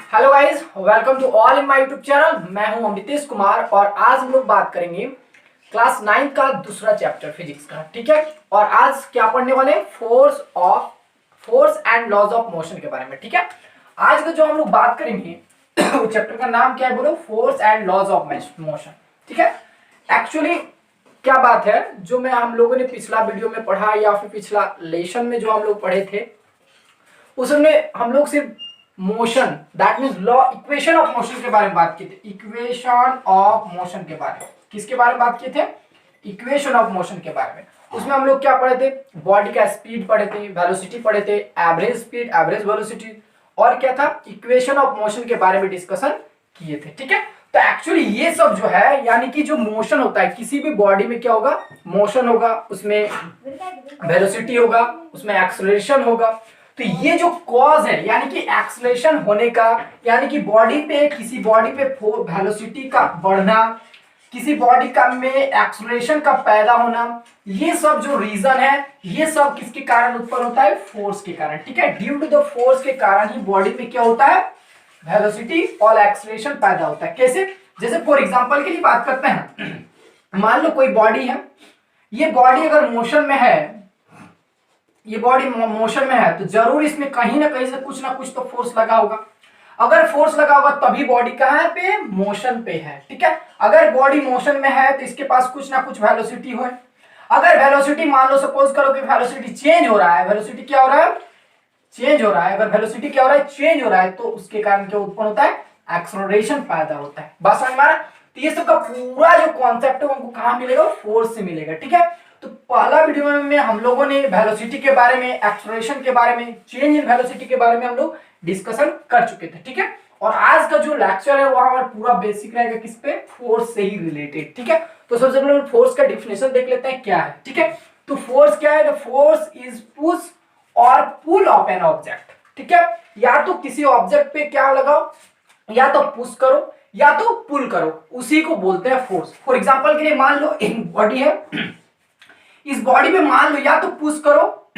Hello guys, welcome to all in my YouTube channel. मैं हूं अमृतेश कुमार और आज हम लोग बात करेंगे क्लास 9 का दूसरा चैप्टर फिजिक्स का। ठीक है, और आज क्या पढ़ने वाले हैं? Force and laws of motion के बारे में। ठीक है, आज का जो हम लोग बात करेंगे वो चैप्टर का नाम क्या है बोलो? Force and laws of motion. ठीक है, एक्चुअली क्या बात है, जो मैं हम लोगों ने पिछला वीडियो में पढ़ा या फिर पिछला लेसन में जो हम लोग पढ़े थे उसमें हम लोग सिर्फ motion, that means law, equation of motion के बारे में बात की थी। इक्वेशन ऑफ मोशन के बारे में किसके बारे में बात किए थे? इक्वेशन ऑफ मोशन के बारे में। उसमें हम लोग क्या पढ़े थे? बॉडी का स्पीड पढ़े थे, वेलोसिटी पढ़े थे, एवरेज स्पीड, एवरेज वेलोसिटी, और क्या था? इक्वेशन ऑफ मोशन के बारे में डिस्कशन किए थे। ठीक है, तो एक्चुअली ये सब जो है, यानी कि जो मोशन होता है किसी भी बॉडी में, क्या होगा? मोशन होगा, उसमें वेलोसिटी होगा, उसमें एक्सेलरेशन होगा। तो ये जो कॉज है, यानी कि एक्सेलरेशन होने का, यानी कि बॉडी पे, किसी बॉडी पे वेलोसिटी का बढ़ना, किसी बॉडी का में एक्सेलरेशन का पैदा होना, ये सब जो रीजन है, ये सब किसके कारण उत्पन्न होता है? फोर्स के कारण। ठीक है, ड्यू टू द फोर्स के कारण ही बॉडी में क्या होता है? वेलोसिटी और एक्सेलरेशन पैदा होता है। कैसे? जैसे फॉर एग्जांपल के लिए बात करते हैं, मान लो कोई बॉडी है, ये बॉडी अगर मोशन में है, ये बॉडी मोशन में है, तो जरूर इसमें कहीं ना कहीं से कुछ ना कुछ तो फोर्स लगा होगा। अगर फोर्स लगा होगा तभी बॉडी कहां पे? मोशन पे है। ठीक है, अगर बॉडी मोशन में है तो इसके पास कुछ ना कुछ वेलोसिटी हो। अगर वेलोसिटी, मान लो सपोज करो कि वेलोसिटी चेंज हो रहा है, वेलोसिटी क्या हो रहा है? चेंज हो रहा है। अगर वेलोसिटी क्या हो रहा है? चेंज हो रहा है, तो उसके कारण क्या उत्पन्न होता है? एक्सेलरेशन पैदा होता है। बात समझ में आ रहा है? तो ये सब का पूरा जो कॉन्सेप्ट है हमको कहां मिलेगा? फोर्स से मिलेगा। ठीक है, तो पहला वीडियो में हम लोगों ने वेलोसिटी के बारे में, एक्सेलरेशन के बारे में, चेंज इन वेलोसिटी के बारे में हम लोग डिस्कशन कर चुके थे। ठीक है, और आज का जो लेक्चर है वो हमारा पूरा बेसिक रहेगा किस पे? फोर्स से ही रिलेटेड। ठीक है, तो सबसे पहले फोर्स का डिफिनेशन देख लेते हैं क्या है। ठीक है, तो फोर्स क्या है? फोर्स इज पुश और पुल ऑफ एन ऑब्जेक्ट। ठीक है, या तो किसी ऑब्जेक्ट पे क्या लगाओ, या तो पुश करो या तो पुल करो, उसी को बोलते हैं फोर्स। फॉर एग्जांपल के लिए मान लो एक बॉडी है, इस बॉडी पे मान लो या तो पुश करो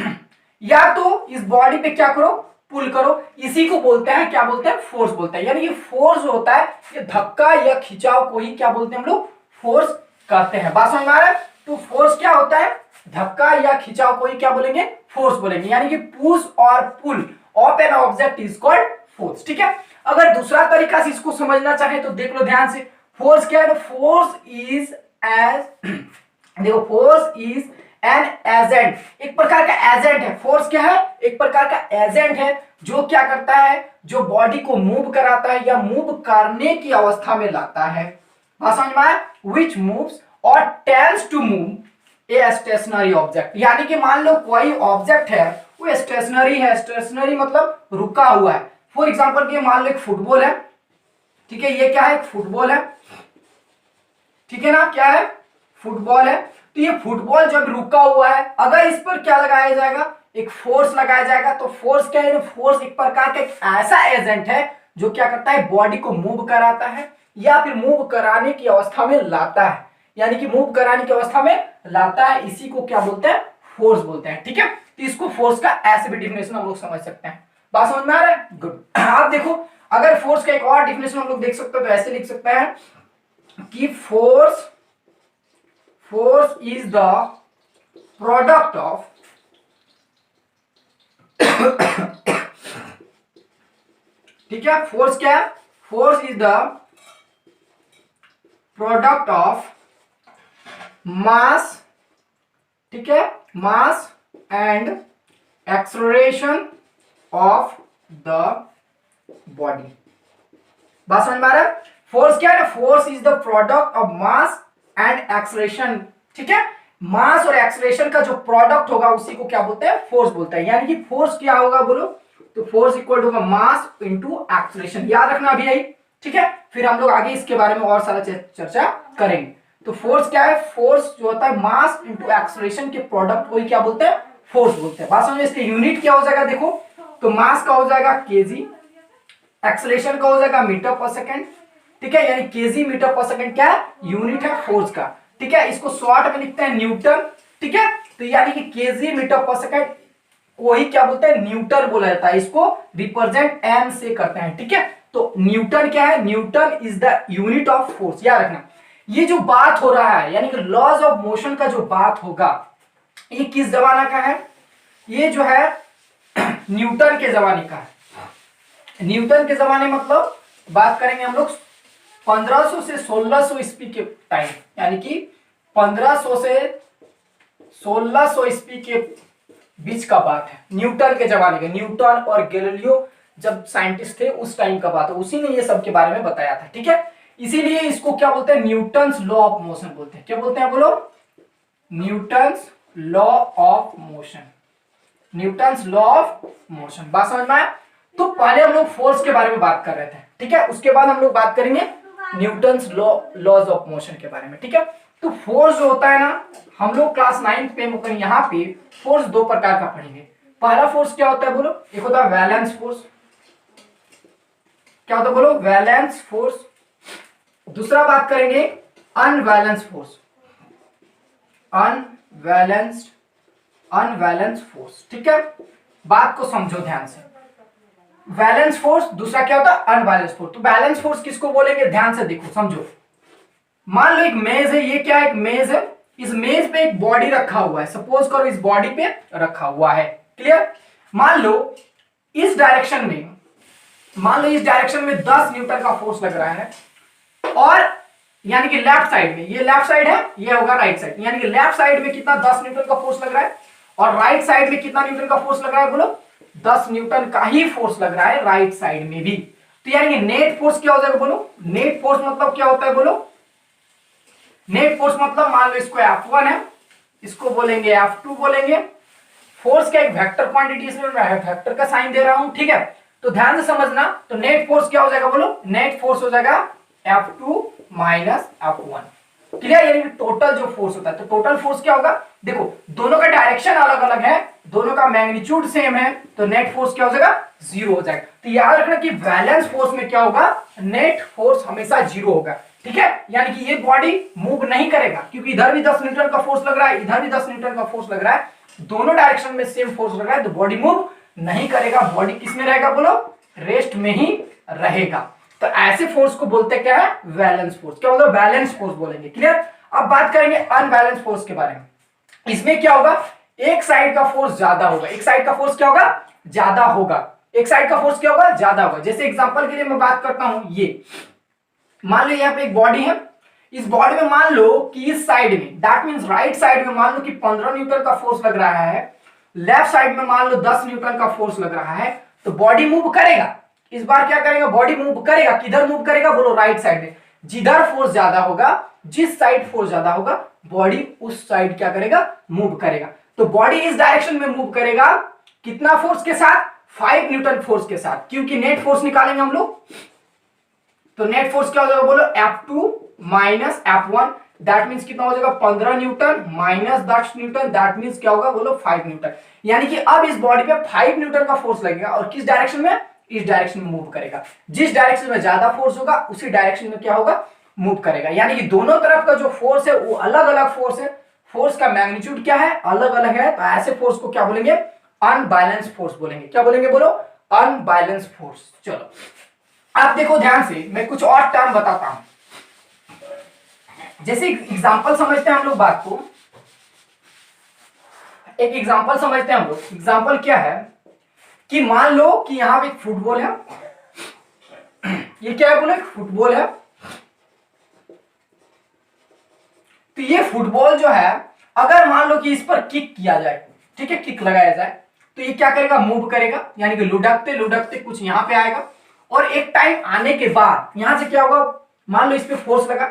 या तो इस बॉडी पे क्या करो? पुल करो, इसी को बोलते हैं, क्या बोलते हैं? फोर्स बोलते हैं। यानी कि फोर्स जो होता है, ये धक्का या खिंचाव को ही क्या बोलते हैं हम लोग? फोर्स कहते हैं। बात समझ में आ रहा है? तो फोर्स क्या होता है? धक्का या खिंचाव को ही क्या बोलेंगे? फोर्स बोलेंगे। यानी कि पुश और pull of an object is called force. ठीक है, अगर दूसरा तरीका से इसको समझना चाहे तो देख लो ध्यान से। फोर्स क्या है? फोर्स इज एज, देखो, फोर्स इज एन एजेंट, एक प्रकार का एजेंट है। फोर्स क्या है? एक प्रकार का एजेंट है जो क्या करता है? जो बॉडी को मूव कराता है या मूव करने की अवस्था में लाता है। बात समझ में आया? विच मूव्स और tells to move a stationary object. यानी कि मान लो कोई ऑब्जेक्ट है, वो स्टेशनरी है, स्टेशनरी मतलब रुका हुआ है। फॉर एग्जांपल के मान लो एक फुटबॉल है। ठीक है, ये क्या है? एक फुटबॉल है। ठीक है ना, क्या है? फुटबॉल है। तो ये फुटबॉल जब रुका हुआ है, अगर इस पर क्या लगाया जाएगा? एक फोर्स लगाया जाएगा। तो फोर्स क्या है? फोर्स एक प्रकार का एक ऐसा एजेंट है जो क्या करता है? बॉडी को मूव कराता है या फिर मूव कराने की अवस्था में लाता है। यानी कि मूव कराने की अवस्था में लाता है, इसी को क्या बोलते हैं? फोर्स बोलते हैं। ठीक है, तो इसको फोर्स का ऐसे भी डिफिनेशन हम लोग समझ सकते हैं। बात समझ में आ रहा है? गुड। आप देखो, अगर फोर्स का एक और डिफिनेशन हम लोग देख सकते हो तो ऐसे लिख सकते हैं कि force is the product of ठीक है, फोर्स क्या है? Force is the product of मास, ठीक है, mass and acceleration of the body. बात समझ में आ रहा है? फोर्स क्या है? Force is the product of mass and acceleration. ठीक है, मास और एक्सेलरेशन का जो प्रोडक्ट होगा उसी को क्या बोलते हैं? फोर्स बोलते हैं। यानी कि फोर्स क्या होगा बोलो? तो फोर्स इक्वल होगा मास इंटू एक्सेलरेशन। याद रखना अभी यही। ठीक है, फिर हम लोग आगे इसके बारे में और सारा चर्चा करेंगे। तो फोर्स क्या है? फोर्स जो होता है मास इंटू एक्सेलरेशन के प्रोडक्ट को ही क्या बोलते हैं? फोर्स बोलते हैं। बात समझ में? इसके यूनिट क्या हो जाएगा? देखो, तो मास का हो जाएगा केजी, एक्सेलरेशन का हो जाएगा मीटर पर सेकेंड। ठीक है, यानी केजी मीटर पर सेकंड क्या है? यूनिट है फोर्स का। ठीक है, इसको शॉर्ट में लिखते हैं न्यूटन। ठीक है, तो यानी कि केजी मीटर पर सेकंड को ही क्या बोलते हैं? न्यूटन बोला जाता है। इसको रिप्रेजेंट एम से करते हैं। ठीक है, तो न्यूटन क्या है, Newton is the unit of force. याद रखना ये जो बात हो रहा है यानी कि लॉज ऑफ मोशन का जो बात होगा ये किस जमाना का है, ये जो है न्यूटन के जमाने का है। न्यूटन के जमाने मतलब बात करेंगे हम लोग 1500 से 1600 ईस्वी के टाइम, यानी कि 1500 से 1600 ईस्वी के बीच का बात है, न्यूटन के जमाने का। न्यूटन और गैलीलियो जब साइंटिस्ट थे उस टाइम का बात है, उसी ने ये सब के बारे में बताया था। ठीक है, इसीलिए इसको क्या बोलते हैं, न्यूटन्स लॉ ऑफ मोशन बोलते हैं। क्या बोलते हैं बोलो, Newton's law of motion, Newton's law of motion. बात समझ में आया? तो पहले हम लोग फोर्स के बारे में बात कर रहे थे, ठीक है, उसके बाद हम लोग बात करेंगे न्यूटन्स लॉज ऑफ मोशन के बारे में। ठीक है, तो फोर्स जो होता है ना, हम लोग क्लास 9 पे मतलब यहाँ पे फोर्स दो प्रकार का पढ़ेंगे। पहला फोर्स क्या होता है बोलो, एक होता है वैलेंस फोर्स। क्या होता है बोलो, वैलेंस फोर्स। दूसरा बात करेंगे अनवैलेंस फोर्स, अनवैलेंस फोर्स। ठीक है, बात को समझो ध्यान से। वैलेंस फोर्स, दूसरा क्या होता है अनवैलेंस फोर्स। तो बैलेंस फोर्स किसको बोलेंगे, ध्यान से देखो समझो। मान लो एक मेज है, ये क्या है, एक मेज है, इस मेज पे एक बॉडी रखा हुआ है, सपोज करो इस बॉडी पे रखा हुआ है। क्लियर? मान लो इस डायरेक्शन में, मान लो इस डायरेक्शन में 10 न्यूटन का फोर्स लग रहा है, और यानी कि लेफ्ट साइड में, ये लेफ्ट साइड है, ये होगा राइट साइड, यानी कि लेफ्ट साइड में कितना 10 न्यूटन का फोर्स लग रहा है, और राइट साइड में कितना न्यूटन का फोर्स लग रहा है बोलो, 10 न्यूटन का ही फोर्स लग रहा है राइट साइड में भी। तो यानी कि नेट फोर्स क्या हो जाएगा बोलो, नेट फोर्स मतलब क्या होता है बोलो, नेट फोर्स मतलब मान लो इसको F1 है, इसको बोलेंगे F2 बोलेंगे। फोर्स का एक वेक्टर क्वांटिटी, इसमें मैं वेक्टर का साइन दे रहा हूं। ठीक है, तो ध्यान से समझना। तो नेट फोर्स क्या हो जाएगा बोलो, नेट फोर्स हो जाएगा F2 माइनस F1। क्लियर? यानी कि टोटल जो फोर्स होता है, तो टोटल फोर्स क्या होगा, देखो दोनों का डायरेक्शन अलग अलग है, दोनों का मैग्नीट्यूड सेम है, तो नेट फोर्स क्या हो जाएगा, 0 हो जाएगा। तो याद रखना कि बैलेंस फोर्स में क्या होगा, नेट फोर्स हमेशा 0 होगा। ठीक है, यानी कि ये बॉडी मूव नहीं करेगा, क्योंकि इधर भी 10 न्यूटन का फोर्स लग रहा है, इधर भी 10 न्यूटन का फोर्स लग रहा है, दोनों डायरेक्शन में सेम फोर्स लग रहा है, तो बॉडी मूव नहीं करेगा। बॉडी किस में रहेगा बोलो, रेस्ट में ही रहेगा। तो ऐसे फोर्स को बोलते क्या है, बैलेंस फोर्स। क्या बोलो, बैलेंस फोर्स बोलेंगे। क्लियर? अब बात करेंगे अनबैलेंस फोर्स के बारे में। इसमें क्या होगा, एक साइड का फोर्स ज्यादा होगा, एक साइड का फोर्स क्या होगा, ज्यादा होगा, एक साइड का फोर्स क्या होगा, ज्यादा होगा। जैसे एग्जांपल के लिए मैं बात करता हूं, ये मान लो यहाँ पे एक बॉडी है, इस बॉडी में मान लो कि इस साइड में, दैट मींस राइट साइड में मान लो कि 15 न्यूटन का फोर्स लग रहा है, लेफ्ट साइड में मान लो 10 न्यूटन का फोर्स लग रहा है, तो बॉडी मूव करेगा। इस बार क्या करेगा, बॉडी मूव करेगा, किधर मूव करेगा बोलो, राइट साइड में। जिधर फोर्स ज्यादा होगा, जिस साइड फोर्स ज्यादा होगा, बॉडी उस साइड क्या करेगा, मूव करेगा। तो बॉडी इस डायरेक्शन में मूव करेगा, कितना फोर्स के साथ, 5 न्यूटन फोर्स के साथ, क्योंकि नेट फोर्स निकालेंगे हम लोग। तो नेट फोर्स क्या हो जाएगा बोलो, F2 minus F1, that means कितना हो जाएगा, 15 Newton minus 10 Newton, that means क्या होगा बोलो, 5 न्यूटन। यानी कि अब इस बॉडी पे 5 न्यूटन का फोर्स लगेगा, और किस डायरेक्शन में, इस डायरेक्शन में मूव करेगा। जिस डायरेक्शन में ज्यादा फोर्स होगा, उसी डायरेक्शन में क्या होगा, मूव करेगा। यानी कि दोनों तरफ का जो फोर्स है वो अलग अलग फोर्स है, फोर्स का मैग्नीट्यूड क्या है, अलग अलग है। तो ऐसे फोर्स को क्या बोलेंगे, अनबैलेंस फोर्स बोलेंगे। क्या बोलेंगे बोलो, अनबैलेंस फोर्स। चलो आप देखो ध्यान से, मैं कुछ और टर्म बताता हूं। जैसे एग्जांपल समझते हैं हम लोग बात को, एक एग्जांपल समझते हैं हम लोग। एग्जांपल क्या है कि मान लो कि यहां पे एक फुटबॉल है, ये क्या है बोलो, एक फुटबॉल है। तो ये फुटबॉल जो है, अगर मान लो कि इस पर किक किया जाए, ठीक है, किक लगाया जाए, तो ये क्या करेगा, मूव करेगा, यानी कि लुढ़कते लुढ़कते कुछ यहां पे आएगा, और एक टाइम आने के बाद यहां से क्या होगा, मान लो इस पे फोर्स लगा,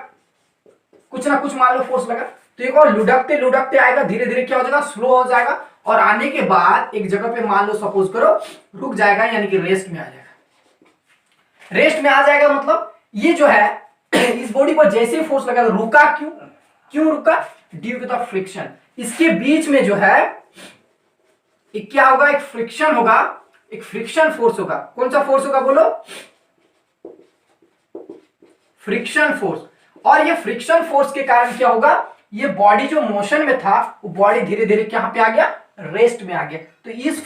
कुछ ना कुछ मान लो फोर्स लगा, तो एक और लुढ़कते लुढ़कते आएगा, धीरे धीरे क्या हो जाएगा, स्लो हो जाएगा, और आने के बाद एक जगह पे मान लो सपोज करो रुक जाएगा, यानी कि रेस्ट में आ जाएगा। रेस्ट में आ जाएगा मतलब ये जो है इस बॉडी पर जैसे ही फोर्स लगा, रुका क्यों रुका, ड्यू टू द फ्रिक्शन। इसके बीच में जो है एक क्या होगा, एक फ्रिक्शन होगा, एक फ्रिक्शन फोर्स होगा। कौन सा फोर्स होगा बोलो, फ्रिक्शन फोर्स। और ये फ्रिक्शन फोर्स के कारण क्या होगा, ये बॉडी जो मोशन में था, वो बॉडी धीरे धीरे कहां पे आ गया, रेस्ट में आ गया। तो इस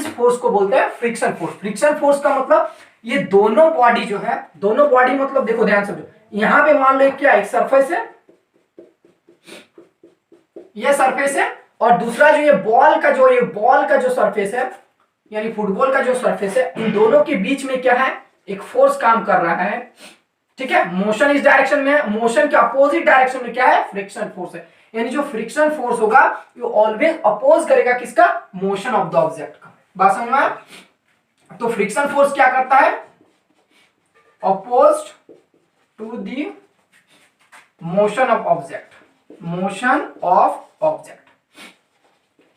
फोर्स को बोलते हैं फ्रिक्शन फोर्स। फ्रिक्शन फोर्स का मतलब ये दोनों बॉडी जो है, दोनों बॉडी मतलब देखो ध्यान समझो, यहां पे मान लो क्या एक सरफेस है, ये सरफेस है, और दूसरा जो ये बॉल का जो सरफेस है यानी फुटबॉल का जो सरफेस है, इन दोनों के बीच में क्या है, एक फोर्स काम कर रहा है। ठीक है, मोशन इस डायरेक्शन में है, मोशन के अपोजिट डायरेक्शन में क्या है, फ्रिक्शन फोर्स है। यानी जो फ्रिक्शन फोर्स होगा ये ऑलवेज अपोज करेगा किसका, मोशन ऑफ द ऑब्जेक्ट का। बात समझ में आया? तो फ्रिक्शन फोर्स क्या करता है, opposed to the motion of object, motion of object.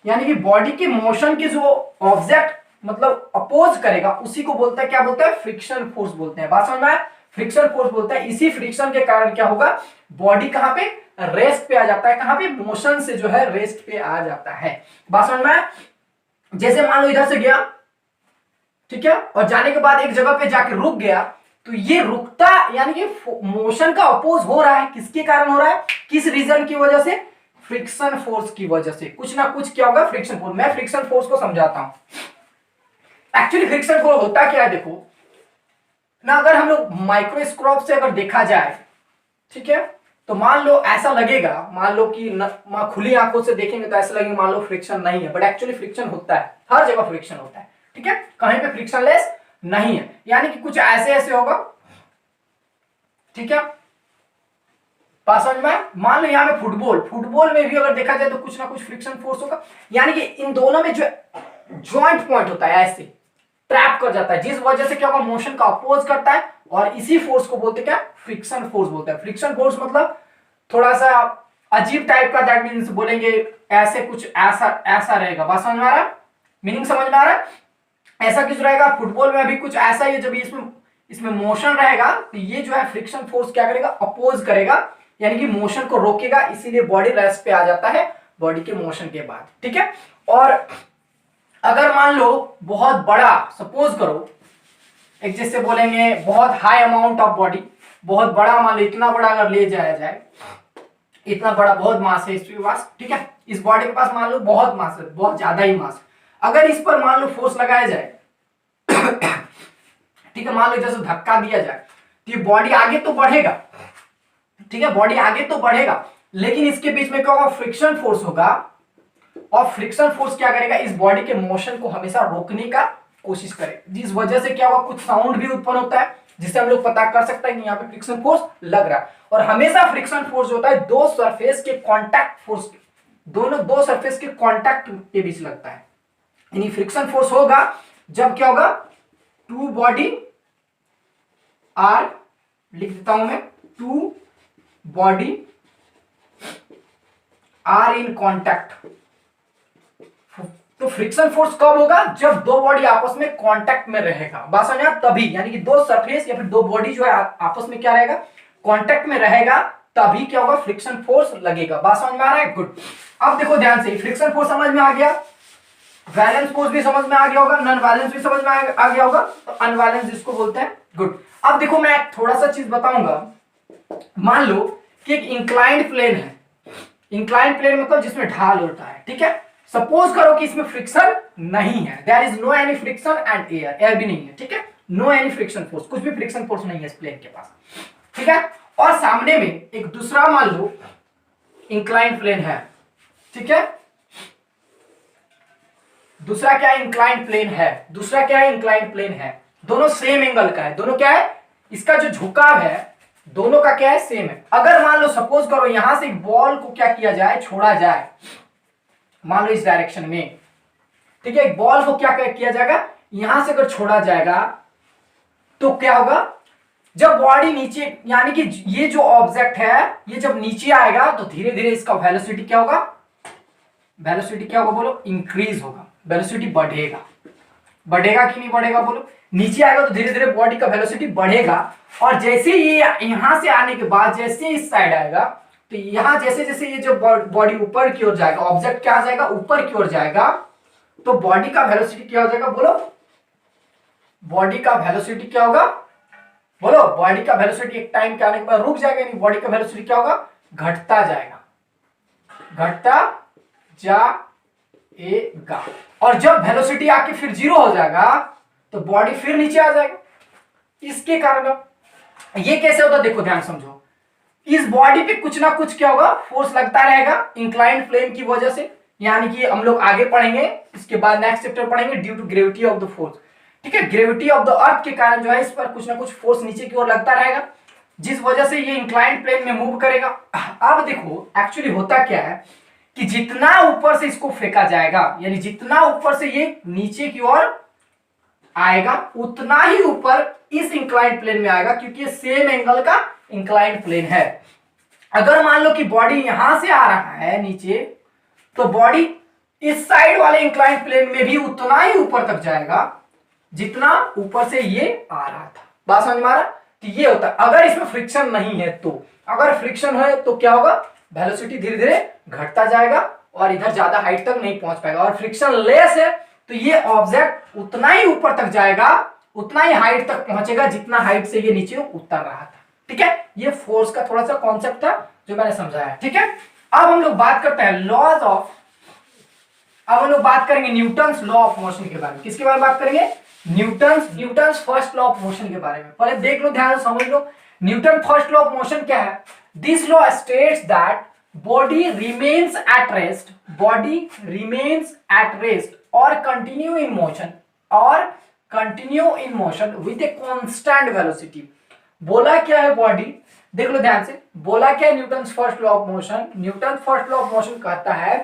यानी कि बॉडी के मोशन के जो ऑब्जेक्ट मतलब अपोज करेगा उसी को बोलते हैं, क्या बोलते हैं, फ्रिक्शन फोर्स बोलते हैं। बात समझ में आया? फ्रिक्शन फोर्स बोलते हैं। इसी फ्रिक्शन के कारण क्या होगा, बॉडी कहां पे, रेस्ट पे आ जाता है, कहां पे, मोशन से जो है रेस्ट पे आ जाता है। बात समझ में आया? जैसे मान लो इधर से गया, ठीक है, और जाने के बाद एक जगह पे जाके रुक गया, तो ये रुकता यानी कि मोशन का अपोज हो रहा है, किसके कारण हो रहा है, किस रीजन की वजह से, फ्रिक्शन फोर्स की वजह से। कुछ ना कुछ क्या होगा, फ्रिक्शन फोर्स। मैं फ्रिक्शन फोर्स को समझाता हूं। एक्चुअली फ्रिक्शन फोर्स होता क्या है, देखो ना, अगर हम लोग माइक्रोस्कोप से अगर देखा जाए, ठीक है, तो मान लो ऐसा लगेगा, मान लो कि खुली आंखों से देखेंगे तो ऐसा लगेगा मान लो फ्रिक्शन नहीं है, बट एक्चुअली फ्रिक्शन होता है, हर जगह फ्रिक्शन होता है। ठीक है, कहीं पे फ्रिक्शनलेस नहीं है, यानी कि कुछ ऐसे ऐसे होगा। ठीक है, पास समझ में? मान लो यहां पे फुटबॉल में भी अगर देखा जाए तो कुछ ना कुछ फ्रिक्शन फोर्स होगा, यानी कि इन दोनों में जो जॉइंट पॉइंट होता है ऐसे ट्रैप कर जाता है, जिस वजह से क्या होगा, मोशन का अपोज करता है, और इसी फोर्स को बोलते क्या, फ्रिक्शन फोर्स बोलते हैं। फ्रिक्शन फोर्स मतलब थोड़ा सा अजीब टाइप का, दैट मींस बोलेंगे ऐसे कुछ ऐसा रहेगा। बात समझ में आ रहा है, मीनिंग समझ में आ रहा है? ऐसा कुछ रहेगा, फुटबॉल में भी कुछ ऐसा ही है, जब इसमें मोशन रहेगा तो ये जो है फ्रिक्शन फोर्स क्या करेगा, अपोज करेगा, यानी कि मोशन को रोकेगा, इसीलिए बॉडी रेस्ट पे आ जाता है बॉडी के मोशन के बाद। ठीक है, और अगर मान लो बहुत बड़ा, सपोज करो एक जैसे बोलेंगे बहुत हाई अमाउंट ऑफ बॉडी, बहुत बड़ा, मान लो इतना बड़ा अगर ले जाया जाए, इतना बड़ा बहुत मास है इसके पास, ठीक है, इस बॉडी के पास मान लो बहुत मास है, बहुत ज्यादा ही मास, अगर इस पर मान लो फोर्स लगाया जाए, ठीक है, मान लो जैसे धक्का दिया जाए, तो ये बॉडी आगे तो बढ़ेगा, ठीक है, बॉडी आगे तो बढ़ेगा, लेकिन इसके बीच में क्या होगा, फ्रिक्शन फोर्स होगा, और फ्रिक्शन फोर्स क्या करेगा, इस बॉडी के मोशन को हमेशा रोकने का कोशिश करे, जिस वजह से क्या होगा, कुछ साउंड भी उत्पन्न होता है, जिससे हम लोग पता कर सकते हैं कि यहाँ पे फ्रिक्शन फोर्स लग रहा है। और हमेशा फ्रिक्शन फोर्स होता है दो सरफेस के कांटेक्ट फोर्स, दोनों दो सरफेस के कांटेक्ट के बीच लगता है। यानी फ्रिक्शन फोर्स होगा जब क्या होगा, टू बॉडी आर, लिख देता हूं मैं, two body are in contact. तो फ्रिक्शन फोर्स कब होगा, जब दो बॉडी आपस में कांटेक्ट में रहेगा। बात समझा? तभी, यानी कि दो सरफेस या फिर दो बॉडी जो है आपस में क्या रहेगा, कांटेक्ट में रहेगा, तभी क्या होगा, फ्रिक्शन फोर्स लगेगा। बात समझ में आ रहा है? गुड। अब देखो ध्यान से, फ्रिक्शन फोर्स समझ में आ गया, बैलेंस फोर्स भी समझ में आ गया होगा, नॉन बैलेंस भी समझ में आ गया होगा, तो अनबैलेंस इसको बोलते हैं। गुड। अब देखो मैं थोड़ा सा चीज बताऊंगा, मान लो कि एक इंक्लाइंड प्लेन है, इंक्लाइंड प्लेन मतलब जिसमें ढाल होता है, ठीक है, सपोज करो कि इसमें फ्रिक्शन नहीं है, there is no any friction and air भी नहीं है, ठीक है, नो एनी फ्रिक्शन फोर्स, कुछ भी फ्रिक्शन फोर्स नहीं है इस प्लेन के पास, ठीक है, और सामने में एक दूसरा मान लो इंक्लाइंड प्लेन है, ठीक है, दूसरा क्या है, इंक्लाइंड प्लेन है, दूसरा क्या है, इंक्लाइंड प्लेन है, दोनों सेम एंगल का है, दोनों क्या है, इसका जो झुकाव है दोनों का क्या है, सेम है। अगर मान लो सपोज करो यहां से एक बॉल को क्या किया जाए, छोड़ा जाए, मान लो इस डायरेक्शन में, ठीक है, एक बॉल को क्या किया जाएगा, यहां से अगर छोड़ा जाएगा तो क्या होगा, जब बॉडी नीचे, यानी कि ये जो ऑब्जेक्ट है ये जब नीचे आएगा तो धीरे धीरे इसका वेलोसिटी क्या होगा, वेलोसिटी क्या होगा बोलो, इंक्रीज होगा, वेलोसिटी बढ़ेगा, बढ़ेगा कि नहीं बढ़ेगा बोलो, नीचे आएगा तो धीरे धीरे बॉडी का वेलोसिटी बढ़ेगा, और जैसे ये यहां से आने के बाद जैसे इस साइड आएगा तो यहां जैसे जैसे ये जो बॉडी ऊपर की ओर जाएगा, ऑब्जेक्ट क्या आ जाएगा, ऊपर की ओर जाएगा, तो बॉडी का वेलोसिटी क्या हो जाएगा बोलो, बॉडी का वेलोसिटी क्या होगा बोलो, बॉडी का वेलोसिटी एक टाइम के आने के बाद रुक जाएगा, नहीं बॉडी का वेलोसिटी क्या होगा, घटता जाएगा, घटता जाएगा, और जब वेलोसिटी आके फिर जीरो हो जाएगा तो बॉडी फिर नीचे आ जाएगा, इसके कारण ये कैसे होता देखो ध्यान समझो, इस बॉडी पे कुछ ना कुछ क्या होगा, फोर्स लगता रहेगा इंक्लाइंड प्लेन की वजह से, यानी कि हम लोग आगे पढ़ेंगे, इसके बाद नेक्स्ट चैप्टर पढ़ेंगे due to gravity of the force. ठीक है, ग्रेविटी ऑफ द अर्थ के कारण जो है इस पर कुछ ना कुछ फोर्स नीचे की ओर लगता रहेगा, जिस वजह से ये इंक्लाइंड प्लेन में मूव करेगा। अब देखो एक्चुअली होता क्या है कि जितना ऊपर से इसको फेंका जाएगा, यानी जितना ऊपर से ये नीचे की ओर आएगा उतना ही ऊपर इस इंक्लाइंड प्लेन में आएगा, क्योंकि ये सेम एंगल का इंक्लाइंड प्लेन है। अगर मान लो कि बॉडी यहां से आ रहा है नीचे, तो बॉडी इस साइड वाले इंक्लाइंड प्लेन में भी उतना ही ऊपर तक जाएगा जितना ऊपर से ये आ रहा था। बात समझ में आ रहा? तो ये होता है अगर इसमें फ्रिक्शन नहीं है तो, अगर फ्रिक्शन है तो क्या होगा, वेलोसिटी धीरे धीरे घटता जाएगा और इधर ज्यादा हाइट तक नहीं पहुंच पाएगा। और फ्रिक्शन लेस है तो ये ऑब्जेक्ट उतना ही ऊपर तक जाएगा, उतना ही हाइट तक पहुंचेगा जितना हाइट से ये नीचे उतर रहा था। ठीक है, ये फोर्स का थोड़ा सा कॉन्सेप्ट था जो मैंने समझाया। ठीक है, अब हम लोग बात करते हैं लॉज ऑफ, अब हम लोग बात करेंगे न्यूटन्स लॉ ऑफ मोशन के बारे में। किसके बारे में बात करेंगे? Newton's first law of motion के बारे में। पहले देख लो, ध्यान से समझ लो, Newton first law of motion क्या है। This law states that body remains at rest, body remains at rest और कंटिन्यू इन मोशन, और continue in motion with a constant velocity. बोला क्या है बॉडी, देख लो ध्यान से, बोला क्या है Newton's first law of motion. Newton first law of motion कहता है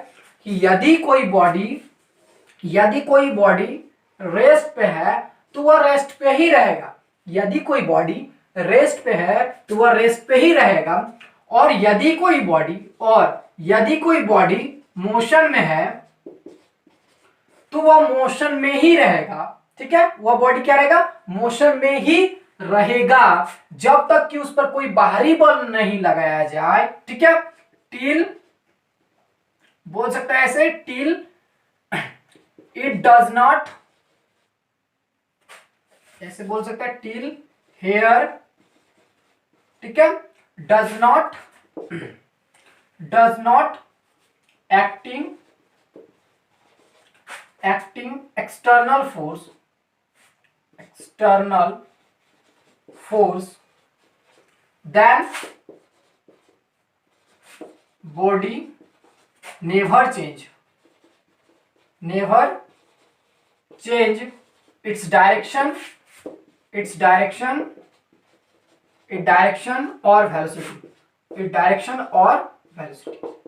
कि यदि कोई बॉडी रेस्ट पे है तो वह रेस्ट पे ही रहेगा, यदि कोई बॉडी रेस्ट पे है तो वह रेस्ट पे ही रहेगा, और यदि कोई बॉडी मोशन में है तो वह मोशन में ही रहेगा। ठीक है, वह बॉडी क्या रहेगा, मोशन में ही रहेगा जब तक कि उस पर कोई बाहरी बल नहीं लगाया जाए। ठीक है, टिल, बोल सकता है ऐसे, टिल इट डज नॉट, ऐसे बोल सकता है, टिल हेयर, ठीक है, does not acting external force then body never change its direction or velocity,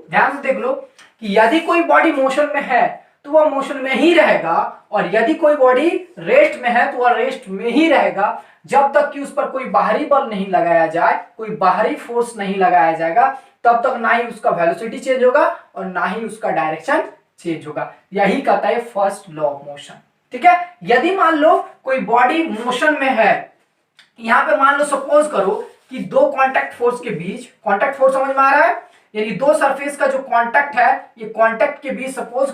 ध्यान से देख लो कि यदि कोई बॉडी मोशन में है तो वह मोशन में ही रहेगा, और यदि कोई बॉडी रेस्ट में है तो वह रेस्ट में ही रहेगा जब तक कि उस पर कोई बाहरी बल नहीं लगाया जाए, कोई बाहरी फोर्स नहीं लगाया जाएगा, तब तक ना ही उसका वेलोसिटी चेंज होगा और ना ही उसका डायरेक्शन चेंज होगा। यही कहता है फर्स्ट लॉ ऑफ मोशन। ठीक है, यदि मान लो कोई बॉडी मोशन में है, यहां पे मान लो सपोज करो कि दो कांटेक्ट फोर्स के बीच, कांटेक्ट फोर्स समझ में आ रहा है, यानी दो सरफेस का जो कांटेक्ट है, ये कांटेक्ट के बीच सपोज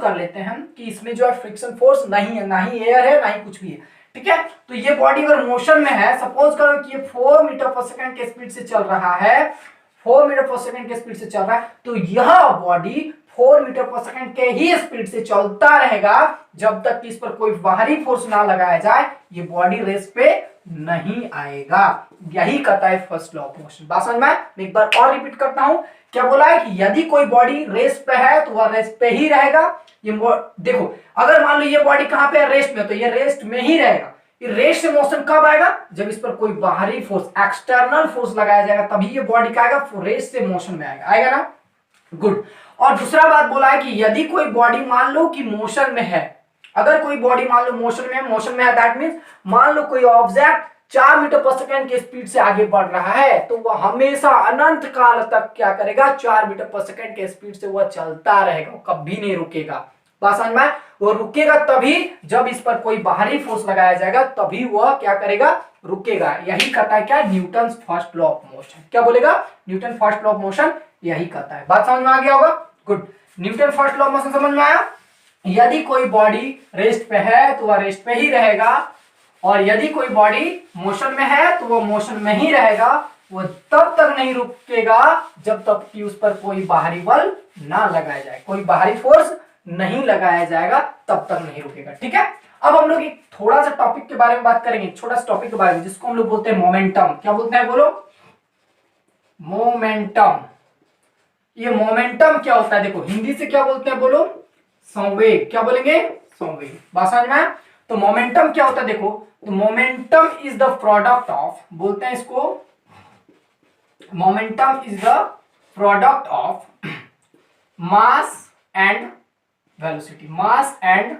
कर लेते हैं कि इसमें जो है फ्रिक्शन फोर्स नहीं है, ना ही एयर है ना ही कुछ भी है। ठीक है, तो ये बॉडी अगर मोशन में है, सपोज करो कि ये 4 मीटर पर सेकंड के स्पीड से चल रहा है, 4 मीटर पर सेकंड के स्पीड से चल रहा है, तो यह बॉडी 4 मीटर पर सेकंड के ही स्पीड से चलता रहेगा जब तक कि इस पर कोई बाहरी फोर्स ना लगाया जाए, ये बॉडी रेस्ट पे नहीं आएगा। यही कहता है फर्स्ट लॉ ऑफ मोशन। बात समझ में? मैं एक बार और रिपीट करता हूं, क्या बोला है कि यदि कोई बॉडी रेस्ट पे है तो वह रेस्ट पे ही रहेगा। ये देखो, अगर मान लो ये बॉडी कहां पे है, रेस्ट में, तो ये रेस्ट में ही रहेगा। ये रेस्ट से मोशन कब आएगा, जब इस पर कोई बाहरी फोर्स, एक्सटर्नल फोर्स लगाया जाएगा, तभी ये बॉडी का आएगा, रेस्ट से मोशन में आएगा ना। गुड। और दूसरा बात बोला है कि यदि कोई बॉडी मान लो कि मोशन में है, अगर कोई बॉडी मान लो मोशन में है, दैट मींस मान लो कोई ऑब्जेक्ट 4 मीटर पर सेकंड के स्पीड से आगे बढ़ रहा है, तो वह हमेशा अनंत काल तक क्या करेगा, 4 मीटर पर सेकंड के स्पीड से वह चलता रहेगा, कभी नहीं रुकेगा। बात समझ में? वो रुकेगा तभी जब इस पर कोई बाहरी फोर्स लगाया जाएगा, तभी वह क्या करेगा, रुकेगा। यही कहता है क्या, Newton first law of motion. क्या बोलेगा, Newton first law of motion यही कहता है। बात समझ में आ गया होगा? Good. Newton first law of motion समझ में आया। यदि कोई बॉडी रेस्ट पे है तो वह रेस्ट पे ही रहेगा, और यदि कोई बॉडी मोशन में है तो वह मोशन में ही रहेगा। वह तब तक नहीं रुकेगा जब तक कि उस पर कोई बाहरी बल ना लगाया जाए, कोई बाहरी फोर्स नहीं लगाया जाएगा, तब तक नहीं रुकेगा। ठीक है, अब हम लोग एक थोड़ा सा टॉपिक के बारे में बात करेंगे, छोटा सा टॉपिक के बारे में, जिसको हम लोग बोलते हैं मोमेंटम। क्या बोलते हैं बोलो? मोमेंटम। ये मोमेंटम क्या होता है? देखो हिंदी से क्या बोलते हैं बोलो? संवेग। क्या बोलेंगे? संवेग। बात समझ में आया? तो मोमेंटम क्या होता है देखो, तो momentum is the product of, बोलते हैं इसको, momentum is the product of mass and velocity. Mass and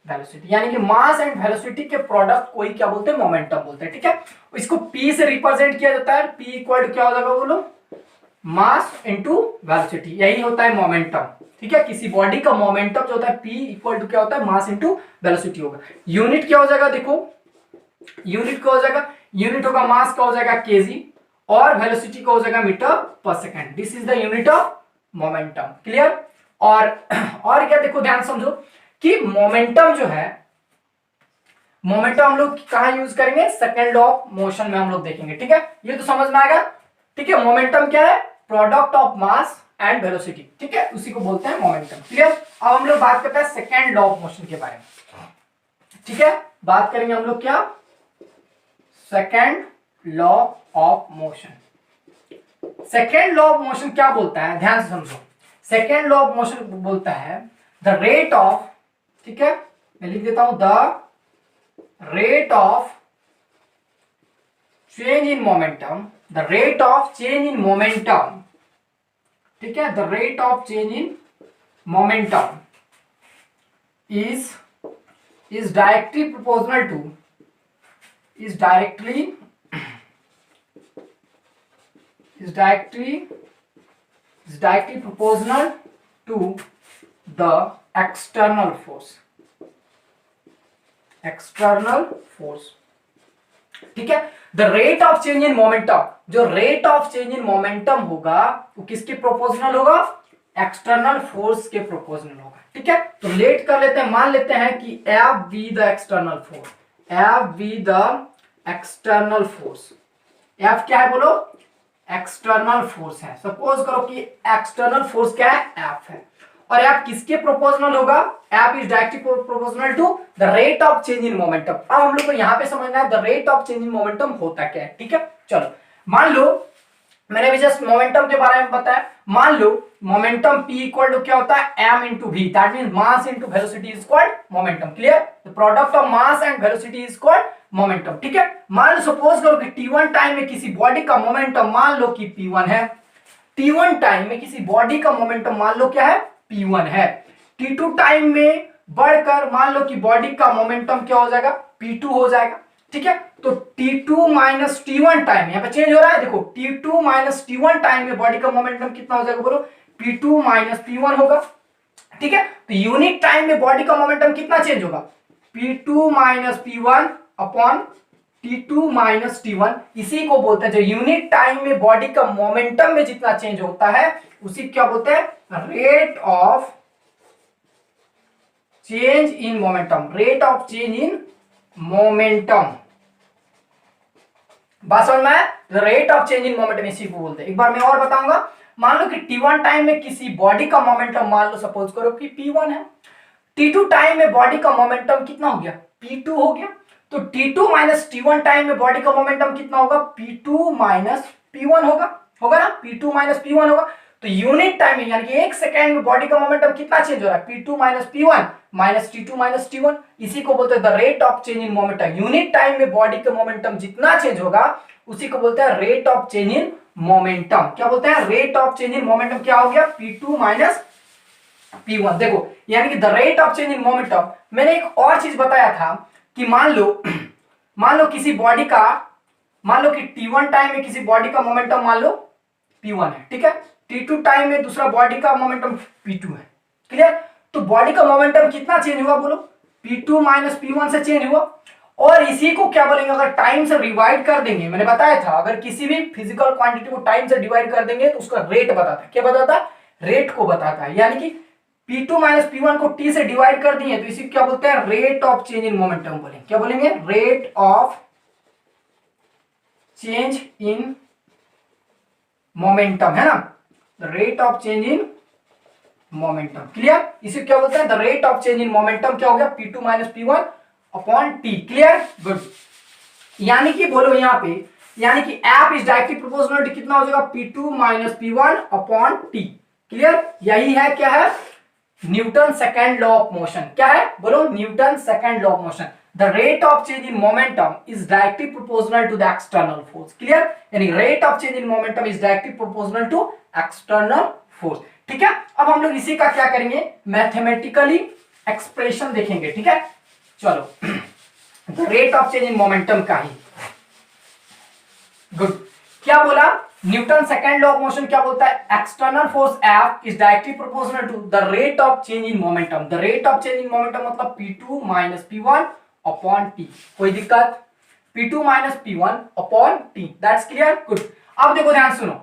velocity, यानी कि मास एंड वेलोसिटी के प्रोडक्ट को ही क्या बोलते हैं? मोमेंटम बोलते हैं। ठीक है, इसको पी से रिप्रेजेंट किया जाता है। पी इक्वल टू क्या हो जाएगा बोलो? मास इंटू वेलोसिटी, यही होता है मोमेंटम। ठीक है, किसी बॉडी का मोमेंटम जो होता है पी इक्वल टू क्या होता है? मास इंटू वेलोसिटी होगा। यूनिट क्या हो जाएगा देखो, यूनिट क्या हो जाएगा? यूनिट होगा मास का हो जाएगा केजी, और वेलोसिटी का हो जाएगा मीटर पर second. This is the unit of momentum. Clear? और क्या देखो, ध्यान समझो कि मोमेंटम जो है, मोमेंटम हम लोग कहां यूज करेंगे? सेकेंड लॉ ऑफ मोशन में हम लोग देखेंगे। ठीक है, ये तो समझ में आएगा। ठीक है, मोमेंटम क्या है? Product of mass and velocity. ठीक है, उसी को बोलते हैं मोमेंटम। क्लियर? अब हम लोग बात करते हैं सेकेंड लॉ ऑफ मोशन के बारे में। ठीक है, बात करेंगे हम लोग क्या? Second law of motion. Second law of motion क्या बोलता है? ध्यान से समझो। सेकेंड लॉ ऑफ मोशन बोलता है द रेट ऑफ, ठीक है, मैं लिख देता हूं, the rate of change in momentum, the rate of change in momentum, ठीक है, the rate of change in momentum is directly proportional to, is directly proportional to the external force, ठीक है। The rate of change in momentum, जो rate of change in momentum होगा वो किसके proportional होगा? External force के proportional होगा। ठीक है, तो लेट कर लेते हैं, मान लेते हैं कि F be the external force, F be the external force, F क्या है बोलो? एक्सटर्नल फोर्स है। सपोज करो कि एक्सटर्नल फोर्स क्या है? एफ है, और एफ किसके प्रोपोर्शनल होगा? F is directly proportional to the rate of change in momentum. अब हम लोग को यहां पे समझना है the rate of change in momentum होता क्या है। ठीक है, चलो मान लो मैंने भी जस्ट मोमेंटम के बारे में बताया। मान लो मोमेंटम P इक्वल टू क्या होता है? m into V, that mean mass into velocity is called momentum. Clear? The product of mass and velocity is called momentum. ठीक है, मान लो सपोज करो कि t1 टाइम में किसी बॉडी का मोमेंटम मान लो कि p1 है, t1 टाइम में किसी बॉडी का मोमेंटम मान लो क्या है? p1 है। t2 टाइम में बढ़कर मान लो कि बॉडी का मोमेंटम क्या हो जाएगा? p2 हो जाएगा। ठीक है, तो t2 माइनस t1 टाइम, यहाँ पे चेंज हो रहा है, देखो t2 माइनस t1 टाइम में बॉडी का मोमेंटम कितना हो जाएगा बोलो? p2 माइनस p1 होगा। ठीक है, तो यूनिट टाइम में बॉडी का मोमेंटम कितना चेंज होगा? p2 minus p1 upon t2 minus t1। इसी को बोलते हैं, जो यूनिट टाइम में बॉडी का मोमेंटम में जितना चेंज होता है उसी क्या बोलते हैं? Rate of change in momentum, rate of change in momentum. बात समझ में? Rate of change in momentum इसी को बोलते हैं। एक बार मैं और बताऊंगा, मान लो कि t1 टाइम में किसी बॉडी का मोमेंटम मान लो सपोज करो कि p1 है, t2 टाइम में बॉडी का मोमेंटम कितना हो गया? p2 हो गया। तो t2 माइनस t1 टाइम में बॉडी का मोमेंटम कितना होगा? p2 माइनस p1 होगा ना? p2 माइनस p1 होगा। तो यूनिट टाइम में यानी कि एक सेकेंड में बॉडी का मोमेंटम कितना चेंज हो रहा है? p2 minus p1 minus t2 minus t1। इसी को बोलते हैं the rate of change in momentum. Unit time में बॉडी का मोमेंटम जितना चेंज होगा उसी को बोलते हैं rate of change in momentum. क्या बोलते हैं? Rate of change in momentum क्या हो गया? p2 minus p1। देखो यानी कि the rate of change in momentum. मैंने एक और चीज बताया था कि मान लो किसी बॉडी का, मान लो कि t1 टाइम में किसी बॉडी का मोमेंटम मान लो p1 है, ठीक है, t2 टाइम में दूसरा बॉडी का मोमेंटम p2 है। क्लियर? तो बॉडी का मोमेंटम कितना चेंज हुआ बोलो? p2 माइनस p1 से चेंज हुआ। और इसी को क्या बोलेंगे? अगर टाइम से डिवाइड कर देंगे, मैंने बताया था अगर किसी भी फिजिकल क्वांटिटी को टाइम से डिवाइड कर देंगे तो उसका रेट बताता है। क्या बताता है? रेट को बताता है। यानी कि p2 माइनस p1 को t से डिवाइड कर दिए तो इसी को क्या बोलते हैं? Rate of change in momentum बोलेंगे। क्या बोलेंगे? Rate of change in momentum, है ना? The rate of change in momentum. Clear? इसे क्या बोलते हैं? The rate of change in momentum क्या हो गया? p2 minus p1 upon T. Clear, good. यानी कि बोलो यहाँ पे, यानी कि F is directly proportional to कितना हो जाएगा, P2 minus P1 upon T. Clear, यही है क्या है, Newton second law of motion. क्या है बोलो, Newton second law of motion. The rate of change in momentum is directly proportional to the external force. Clear, यानी rate of change in momentum is directly proportional to external force. ठीक है, अब हम लोग इसी का क्या करेंगे, मैथमेटिकली एक्सप्रेशन देखेंगे। ठीक है, चलो the rate of change in momentum का ही, गुड। क्या बोला, Newton second law of motion क्या बोलता है, external force F is directly proportional to the rate of change in momentum. The rate of change in momentum मतलब P2 minus P1 upon T. कोई दिक्कत, P2 minus P1 upon T, that's clear, good. अब देखो ध्यान सुनो,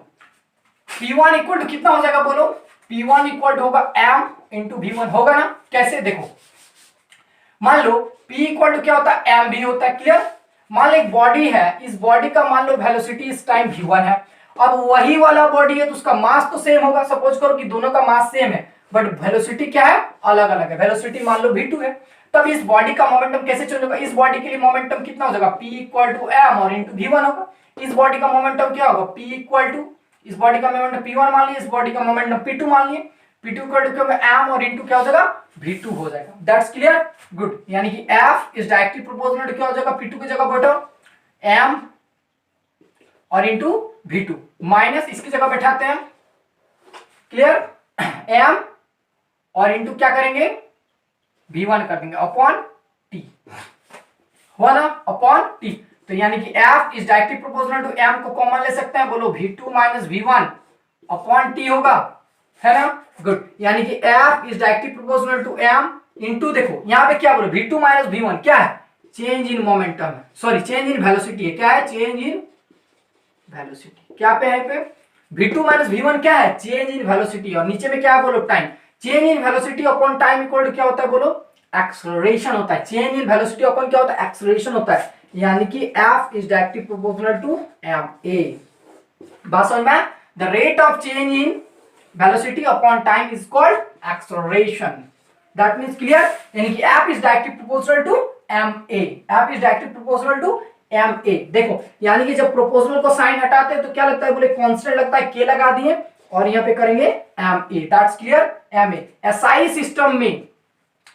P1 equal to कितना हो जाएगा बोलो, P1 इक्वल टू होगा m इंटू V1, होगा ना। कैसे, देखो मान लो P इक्वल टू क्या होता है, m भी होता है। क्लियर, मान लो एक बॉडी है, इस बॉडी का मान लो वेलोसिटी इस टाइम V1 है। अब वही वाला बॉडी है तो उसका मास तो सेम होगा, सपोज करो कि दोनों का मास सेम है बट वेलोसिटी क्या है, अलग अलग है। वेलोसिटी मान लो V2 है, तब इस बॉडी का मोमेंटम कैसे चेंज होगा, इस बॉडी के लिए मोमेंटम कितना हो जाएगा, P इक्वल टू m और इंटू V1 होगा। इस बॉडी का मोमेंटम क्या होगा, P इक्वल टू, इस बॉडी का मोमेंटम P1 मान लिया, इस बॉडी का मोमेंटम P2 मान लिया। P2 इक्वल टू क्या होगा, m और इंटू क्या हो जाएगा, V2 हो जाएगा। That's clear, good. यानी कि F is directly proportional to क्या हो जाएगा, P2 की जगह बैठो m और इंटू V2 माइनस इसकी जगह बैठाते हैं, क्लियर, m और इंटू क्या करेंगे, V1 कर देंगे अपॉन t, हुआ ना, अपॉन t। तो यानी कि F is directly proportional to m को कॉमन ले सकते हैं, बोलो V2 minus V1 upon t होगा, है ना, गुड। यानी कि F is directly proportional to m into, देखो यहाँ पे क्या बोलो, V2 माइनस V1 क्या है, change in momentum, sorry change in velocity है। क्या है, चेंज इन वेलोसिटी। क्या पे है पे, V2 माइनस V1 क्या है, चेंज इन वेलोसिटी, और नीचे में क्या है बोलो, time. Change in velocity upon time equal to क्या होता है बोलो, एक्सेलरेशन होता है। चेंज इन वेलोसिटी अपॉन क्या होता है, एक्सेलरेशन होता है। यानी कि F is directly proportional to ma। बात समझ में, the rate of change in velocity upon time is called acceleration. That means clear, यानी कि F is directly proportional to ma। F is directly proportional to ma। देखो यानी कि जब proportional को साइन हटाते हैं तो क्या लगता है बोले, कांस्टेंट लगता है, k लगा दिए और यहाँ पे करेंगे ma। That's clear, ma। SI system में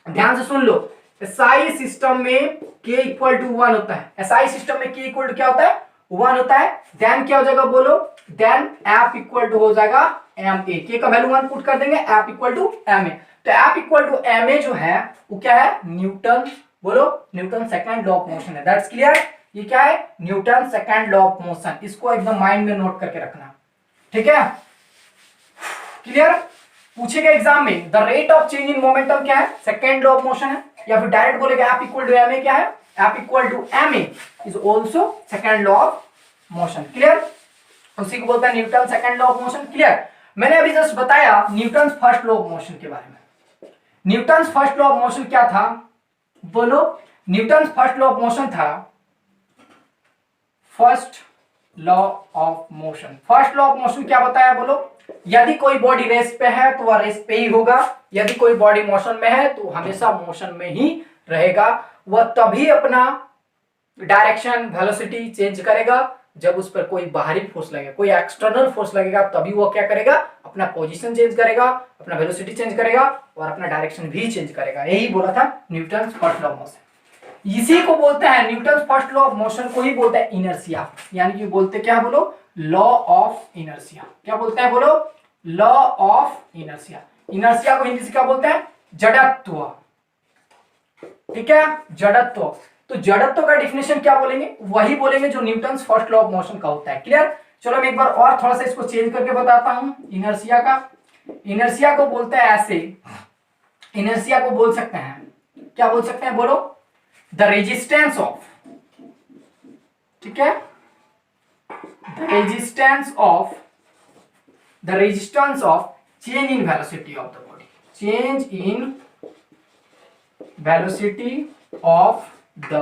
ध्यान से सुन लो, SI सिस्टम में k इक्वल टू 1 होता है। SI सिस्टम में k इक्वल टू क्या होता है, 1 होता है। देन क्या हो जाएगा बोलो, देन F इक्वल टू हो जाएगा ma। k का वैल्यू 1 पुट कर देंगे, F इक्वल टू ma। तो F इक्वल टू ma जो है वो क्या है, न्यूटन, बोलो Newton second law of motion है। दैट्स क्लियर, ये क्या है, Newton second law of motion. इसको एकदम माइंड में नोट करके रखना, ठीक है, क्लियर। पूछेगा एग्जाम में, the rate of change in momentum क्या है, सेकंड लॉ ऑफ मोशन है, या फिर डायरेक्ट बोलेगा F इक्वल टू ma क्या है, F equal to ma is also second law of motion. Clear, उसी को बोलता है Newton second law of motion. Clear, मैंने अभी जस्ट बताया Newton first law of motion के बारे में। Newton first law of motion क्या था बोलो, Newton first law of motion था, first law of motion. First law of motion क्या बताया बोलो, यदि कोई बॉडी रेस्ट पे है तो वह रेस्ट पे ही होगा, यदि कोई बॉडी मोशन में है तो हमेशा मोशन में ही रहेगा। वह तभी अपना डायरेक्शन वेलोसिटी चेंज करेगा जब उस पर कोई बाहरी फोर्स लगेगा, कोई एक्सटर्नल फोर्स लगेगा, तभी वो क्या करेगा, अपना पोजीशन चेंज करेगा, अपना वेलोसिटी चेंज करेगा और अपना डायरेक्शन भी चेंज करेगा। यही बोला था Newton first law of motion. इसी को बोलते हैं, Newton first law of motion को ही बोलते हैं इनर्शिया, यानी कि बोलते क्या बोलो, लॉ ऑफ इनर्शिया। क्या बोलते हैं बोलो, लॉ ऑफ इनर्शिया। इनर्शिया को हिंदी से क्या बोलते हैं, जड़त्व, ठीक है, जड़त्व। तो जड़त्व का डेफिनेशन क्या बोलेंगे, वही बोलेंगे जो Newton first law of motion का होता है। क्लियर, चलो मैं एक बार और थोड़ा सा इसको चेंज करके बताता हूं इनर्शिया का। इनर्शिया को बोलते हैं ऐसे, इनर्शिया को बोल सकते हैं, क्या बोल सकते हैं बोलो, द रेजिस्टेंस ऑफ, ठीक है, the resistance of change in velocity of the body, change in velocity of the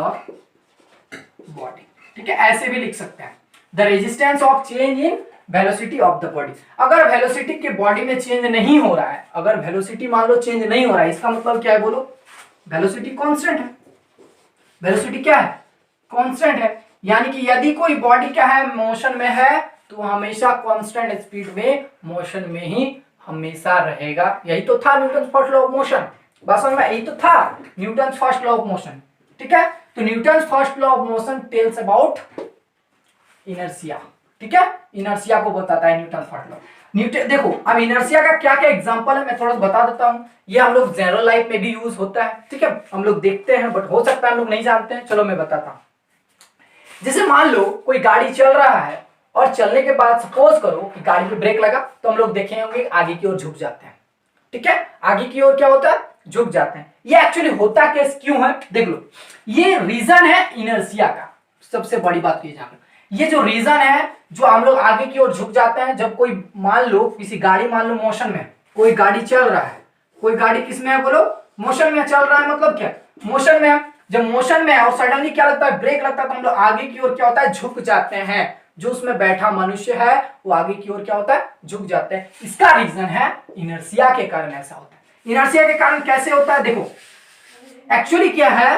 body, ठीक है, ऐसे भी लिख सकते हैं, the resistance of change in velocity of the body. अगर वेलोसिटी के बॉडी में चेंज नहीं हो रहा है, अगर वेलोसिटी मान लो चेंज नहीं हो रहा है, इसका मतलब क्या है बोलो, वेलोसिटी कांस्टेंट है। वेलोसिटी क्या है, कांस्टेंट है। यानी कि यदि कोई बॉडी क्या है, मोशन में है, तो हमेशा कांस्टेंट स्पीड में मोशन में ही हमेशा रहेगा। यही तो था Newton first law of motion, बस में यही तो था Newton first law of motion. ठीक है, तो Newton first law of motion tells about inertia. ठीक है, इनर्शिया को बताता है न्यूटन फर्स्ट लॉ। न्यूटन देखो, अब इनर्शिया का क्या क्या एग्जांपल है मैं थोड़ा सा बता देता हूं। ये हम लोग जनरल लाइफ में भी यूज होता है। ठीक है, हम लोग देखते हैं, बट हो सकता है हम लोग नहीं जानते हैं। चलो मैं बताता हूं। जैसे मान लो कोई गाड़ी चल रहा है और चलने के बाद सपोज करो कि गाड़ी पे ब्रेक लगा, तो हम लोग देखे होंगे आगे की ओर झुक जाते हैं। ठीक है, आगे की ओर क्या होता है, झुक जाते हैं। ये एक्चुअली होता केस क्यों है, देख लो, ये रीजन है इनर्शिया का। सबसे बड़ी बात ये जान लो, ये जो रीजन है जो हम लोग आगे की ओर झुक जाते हैं, जब कोई मान लो किसी गाड़ी, मान लो मोशन में, कोई गाड़ी चल रहा है, कोई गाड़ी किसमें है बोलो, मोशन में चल रहा है, मतलब क्या, मोशन में है। जब मोशन में है और सडनली क्या लगता है, ब्रेक लगता है, तो हम लोग आगे की ओर क्या होता है, झुक जाते हैं। जो उसमें बैठा मनुष्य है वो आगे की ओर क्या होता है, झुक जाते हैं। इसका रीजन है इनर्शिया के कारण ऐसा होता है। इनर्शिया के कारण कैसे होता है, देखो एक्चुअली क्या है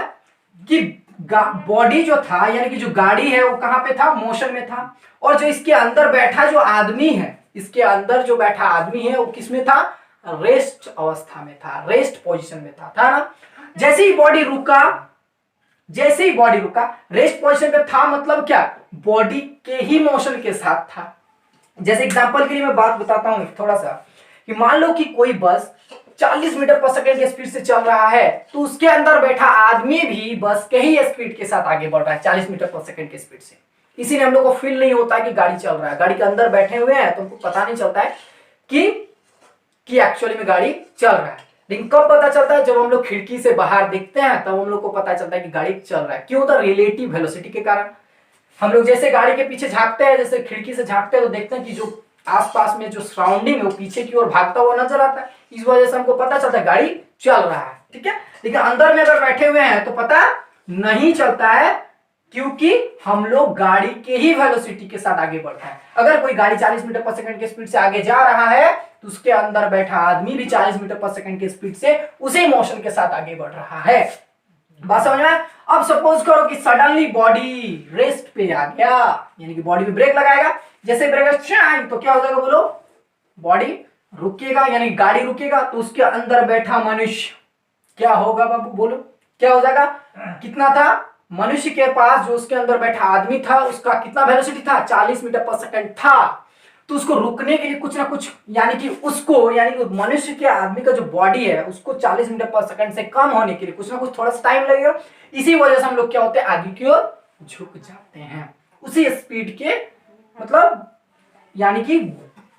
कि बॉडी जो था, यानी कि जो गाड़ी है वो कहां पे था, मोशन में था। और जो इसके अंदर बैठा जो आदमी है, इसके अंदर जो बैठा आदमी है वो किसमें था, रेस्ट अवस्था में था, रेस्ट पोजीशन में था ना। जैसे ही बॉडी रुका, जैसे ही बॉडी रुका, रेस्ट पोजीशन में था, मतलब क्या, बॉडी के ही मोशन के साथ था। जैसे एग्जांपल के लिए मैं बात बताता हूं थोड़ा सा, कि मान लो कि कोई बस 40 मीटर पर सेकंड की स्पीड से चल रहा है, तो उसके अंदर बैठा आदमी भी बस के ही स्पीड के साथ आगे बढ़ रहा है, 40 मीटर पर सेकंड की स्पीड से। इसीलिए हम लोग को फील नहीं होता कि गाड़ी चल रहा है, गाड़ी के अंदर बैठे हुए हैं तो हमको पता नहीं चलता है कि एक्चुअली में गाड़ी चल रहा है। लेकिन कब पता चलता है, जब हम लोग खिड़की से बाहर देखते हैं, तब हम लोग को पता चलता है कि गाड़ी चल रहा है। क्यों होता है, रिलेटिव वेलोसिटी के कारण। हम लोग जैसे गाड़ी के पीछे झांकते हैं, जैसे खिड़की से झांकते हैं, तो देखते हैं कि जो आसपास में जो सराउंडिंग है वो पीछे की ओर भागता हुआ नजर आता है। इस वजह से हमको पता चलता है गाड़ी चल रहा है। ठीक है, लेकिन अंदर में अगर बैठे हुए हैं तो पता नहीं चलता है, क्योंकि हम लोग गाड़ी के ही वेलोसिटी के साथ आगे बढ़ते हैं। अगर कोई गाड़ी 40 मीटर पर सेकंड की स्पीड से आगे जा रहा है, तो उसके अंदर बैठा आदमी भी 40 मीटर पर सेकंड की स्पीड से उसी मोशन के साथ आगे बढ़ रहा है। बात समझ में। अब सपोज करो कि सडनली बॉडी रेस्ट पे आ गया, यानी कि बॉडी पे ब्रेक लगाएगा, जैसे ब्रेक तो क्या हो जाएगा बोलो, बॉडी रुकेगा, यानी गाड़ी रुकेगा, तो उसके अंदर बैठा मनुष्य क्या होगा बाबू बोलो, क्या हो जाएगा, कितना था, मनुष्य के पास जो उसके अंदर बैठा आदमी था उसका कितना वेलोसिटी था, 40 मीटर पर सेकंड था। तो उसको रुकने के लिए कुछ ना कुछ, यानी कि उसको, यानी कि मनुष्य के आदमी का जो बॉडी है उसको 40 मीटर पर सेकंड से कम होने के लिए कुछ ना कुछ थोड़ा सा टाइम लगेगा। इसी वजह से हम लोग क्या होते हैं, आगे की ओर झुक जाते हैं उसी स्पीड के, मतलब यानी कि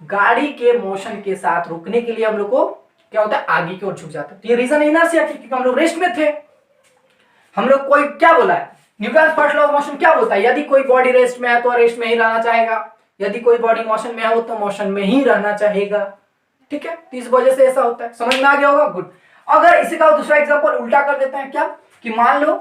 गाड़ी के मोशन के साथ रुकने के लिए हम लोग को क्या होता है, आगे की ओर झुक जाते हैं। तो ये रीजन इनर्शिया की, क्योंकि हम लोग रेस्ट में थे। हम लोग कोई क्या बोला है, Newton first law of motion क्या बोलता है, यदि कोई बॉडी रेस्ट में है तो रेस्ट में ही रहना चाहेगा, यदि कोई बॉडी मोशन में है तो मोशन में ही रहना चाहेगा। ठीक है, तो इस वजह से ऐसा होता है। समझ में आ गया होगा, गुड। अगर इसी का दूसरा एग्जांपल उल्टा कर देते हैं, क्या कि मान लो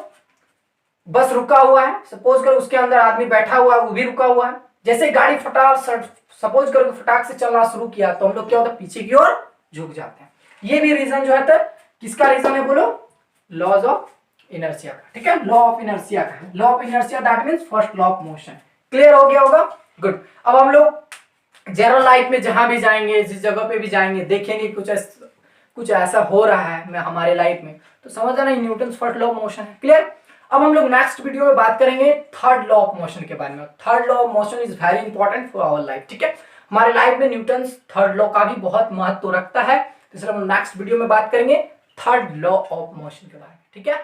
बस रुका हुआ है, सपोज करो उसके अंदर आदमी बैठा हुआ है, वो भी रुका हुआ है। जैसे गाड़ी सपोज करो फटाक से चलना शुरू किया, तो हम लोग क्या होता है, पीछे की ओर झुक जाते हैं। ये भी रीजन जो है तो किसका रीजन है बोलो, लॉज ऑफ इनर्शिया का। ठीक है, लॉ ऑफ इनर्शिया का है, law of inertia that means first law of motion. Clear हो गया होगा, गुड। अब हम लोग जनरल लाइफ में जहां भी जाएंगे, जिस जगह पे भी जाएंगे, देखेंगे कुछ ऐसा हो रहा है हमारे लाइफ में, तो समझ जाना Newton first law of motion है। क्लियर। अब हम लोग नेक्स्ट वीडियो में बात करेंगे थर्ड लॉ ऑफ मोशन के बारे में। Third law of motion is very important for our life. ठीक है, हमारे लाइफ में न्यूटन थर्ड लॉ का भी बहुत महत्व रखता है, इसलिए हम नेक्स्ट वीडियो में बात करेंगे थर्ड लॉ ऑफ मोशन के बारे में। ठीक है।